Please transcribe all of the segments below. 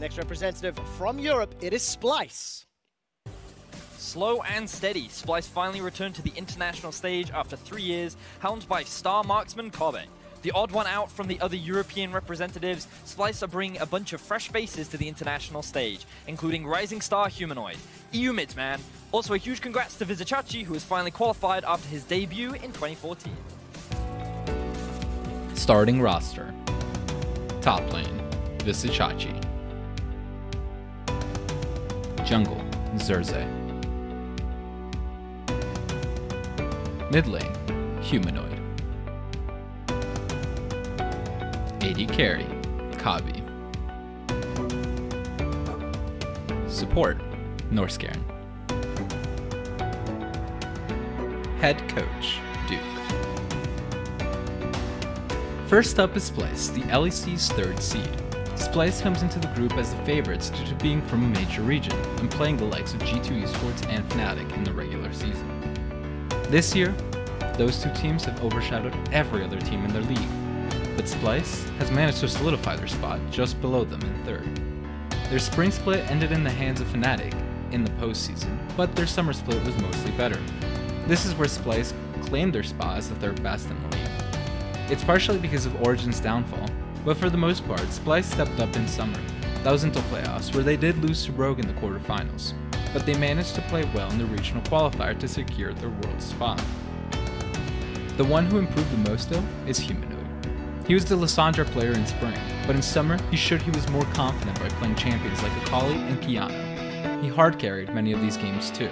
next representative from Europe, it is Splyce. Slow and steady, Splyce finally returned to the international stage after 3 years, helmed by star marksman Kobe. The odd one out from the other European representatives, Splyce are bringing a bunch of fresh faces to the international stage, including rising star Humanoid, EU Midsman. Also a huge congrats to Vizichachi, who has finally qualified after his debut in 2014. Starting roster. Top lane, Vizichachi. Jungle, Xerxe. Mid lane, Humanoid. AD carry, Kabi. Support, Norscairn. Head coach, Duke. First up is Splyce, the LEC's 3rd seed. Splyce comes into the group as the favorites due to being from a major region and playing the likes of G2 Esports and Fnatic in the regular season. This year, those two teams have overshadowed every other team in their league, but Splyce has managed to solidify their spot just below them in 3rd. Their spring split ended in the hands of Fnatic in the postseason, but their summer split was mostly better. This is where Splyce claimed their spot as the 3rd best in the league. It's partially because of Origin's downfall, but for the most part, Splyce stepped up in summer. That was until playoffs, where they did lose to Rogue in the quarterfinals, but they managed to play well in the regional qualifier to secure their world spot. The one who improved the most though is Humanoid. He was the Lissandra player in spring, but in summer he showed he was more confident by playing champions like Akali and Kiana. He hard carried many of these games too.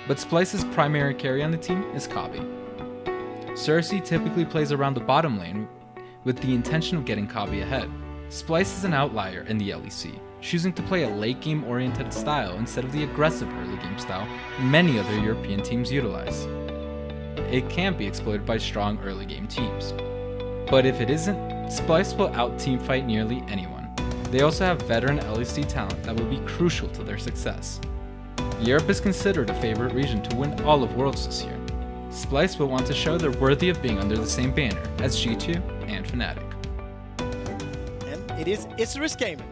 But Splyce's primary carry on the team is Kabi. Xerxe typically plays around the bottom lane with the intention of getting Kabi ahead. Splyce is an outlier in the LEC, choosing to play a late game oriented style instead of the aggressive early game style many other European teams utilize. It can be exploited by strong early game teams. But if it isn't, Splyce will out-teamfight nearly anyone. They also have veteran LEC talent that will be crucial to their success. Europe is considered a favorite region to win all of Worlds this year. Splyce will want to show they're worthy of being under the same banner as G2 and Fnatic. And it is Isurus Gaming.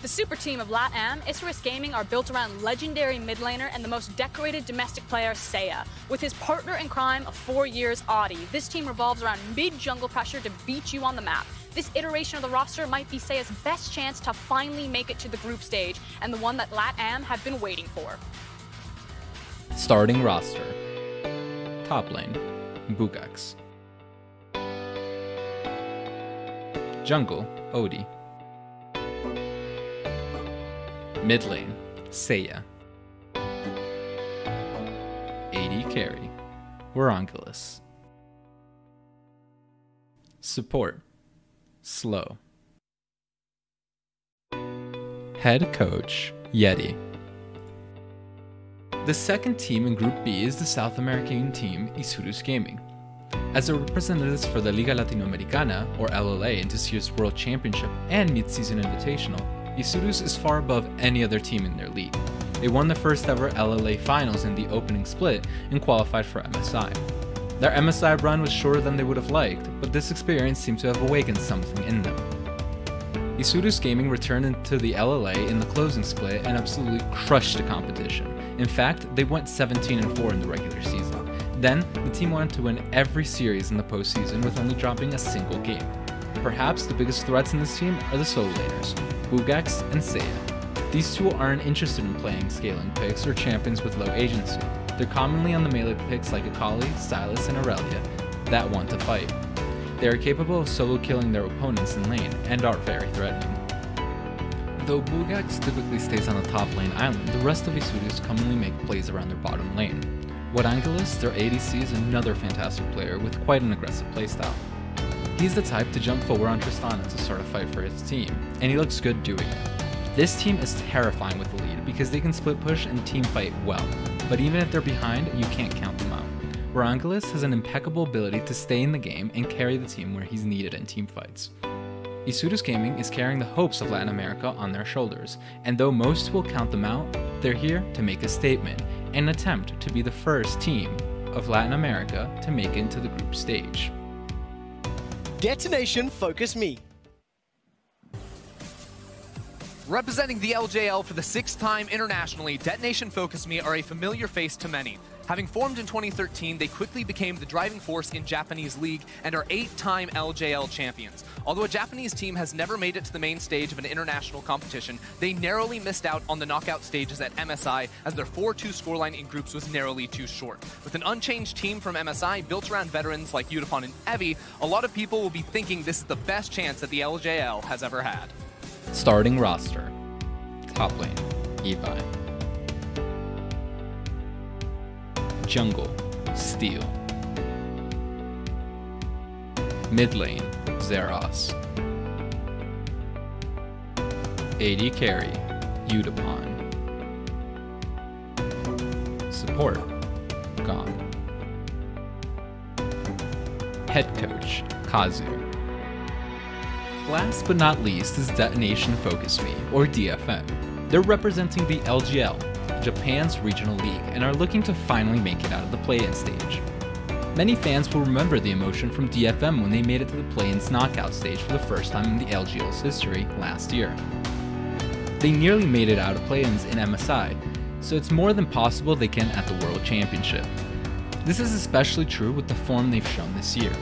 The super team of LatAm, Isurus Gaming, are built around legendary mid laner and the most decorated domestic player, Seiya. With his partner in crime of 4 years, Audi, this team revolves around mid-jungle pressure to beat you on the map. This iteration of the roster might be Seiya's best chance to finally make it to the group stage, and the one that LatAm have been waiting for. Starting roster. Top lane, Bugax. Jungle, Odi. Mid lane, Seiya. AD carry, Warangelis. Support, Slow. Head coach, Yeti. The second team in Group B is the South American team Isurus Gaming. As the representatives for the Liga Latinoamericana, or LLA, in this year's World Championship and Mid-Season Invitational, Isurus is far above any other team in their league. They won the first ever LLA finals in the opening split and qualified for MSI. Their MSI run was shorter than they would have liked, but this experience seemed to have awakened something in them. Isurus Gaming returned into the LLA in the closing split and absolutely crushed the competition. In fact, they went 17-4 in the regular season. Then, the team went on to win every series in the postseason with only dropping a single game. Perhaps the biggest threats in this team are the solo laners, Bugax and Seiya. These two aren't interested in playing scaling picks or champions with low agency. They're commonly on the melee picks like Akali, Sylas, and Aurelia that want to fight. They are capable of solo killing their opponents in lane and are very threatening. Though Bugax typically stays on the top lane island, the rest of Isurus commonly make plays around their bottom lane. Warangelis, their ADC, is another fantastic player with quite an aggressive playstyle. He's the type to jump forward on Tristana to start a fight for his team, and he looks good doing it. This team is terrifying with the lead because they can split push and team fight well, but even if they're behind, you can't count them out. Warangelis has an impeccable ability to stay in the game and carry the team where he's needed in team fights. Isurus Gaming is carrying the hopes of Latin America on their shoulders, and though most will count them out, they're here to make a statement and attempt to be the first team of Latin America to make it into the group stage. Detonation FocusMe. Representing the LJL for the 6th time internationally, Detonation FocusMe are a familiar face to many. Having formed in 2013, they quickly became the driving force in Japanese League and are 8-time LJL champions. Although a Japanese team has never made it to the main stage of an international competition, they narrowly missed out on the knockout stages at MSI as their 4-2 scoreline in groups was narrowly too short. With an unchanged team from MSI built around veterans like Udapon and Evi, a lot of people will be thinking this is the best chance that the LJL has ever had. Starting roster. Top lane, Evi. Jungle, Steel. Mid lane, Zeros. AD carry, Udapon. Support, Gon. Head coach, Kazu. Last but not least is Detonation FocusMe, or DFM. They're representing the LGL, Japan's regional league, and are looking to finally make it out of the play-in stage. Many fans will remember the emotion from DFM when they made it to the play-in's knockout stage for the first time in the LGL's history last year. They nearly made it out of play-ins in MSI, so it's more than possible they can at the World Championship. This is especially true with the form they've shown this year.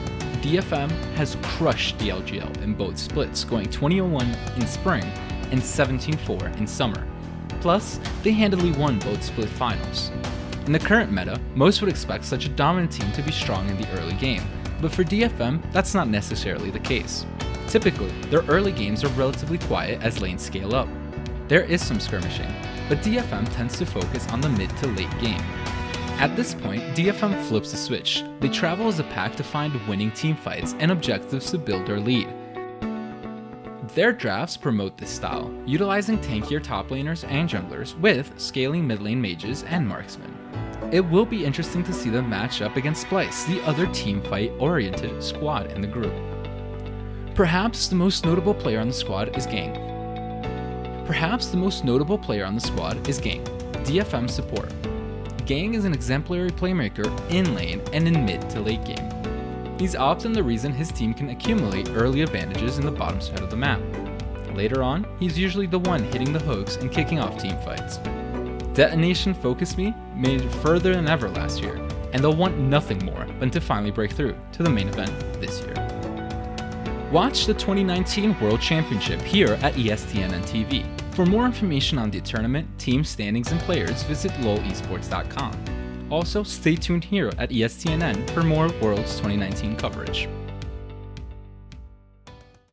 DFM has crushed the LGL in both splits, going 20-01 in spring and 17-4 in summer. Plus, they handily won both split finals. In the current meta, most would expect such a dominant team to be strong in the early game, but for DFM, that's not necessarily the case. Typically, their early games are relatively quiet as lanes scale up. There is some skirmishing, but DFM tends to focus on the mid to late game. At this point, DFM flips the switch. They travel as a pack to find winning teamfights and objectives to build their lead. Their drafts promote this style, utilizing tankier top laners and junglers with scaling mid lane mages and marksmen. It will be interesting to see them match up against Splyce, the other teamfight-oriented squad in the group. Perhaps the most notable player on the squad is Gang. DFM support. Gang is an exemplary playmaker in lane and in mid to late game. He's often the reason his team can accumulate early advantages in the bottom side of the map. Later on, he's usually the one hitting the hooks and kicking off teamfights. Detonation FocusMe made it further than ever last year, and they'll want nothing more than to finally break through to the main event this year. Watch the 2019 World Championship here at ESTNN TV. For more information on the tournament, team standings, and players, visit lolesports.com. Also, stay tuned here at ESTNN for more Worlds 2019 coverage.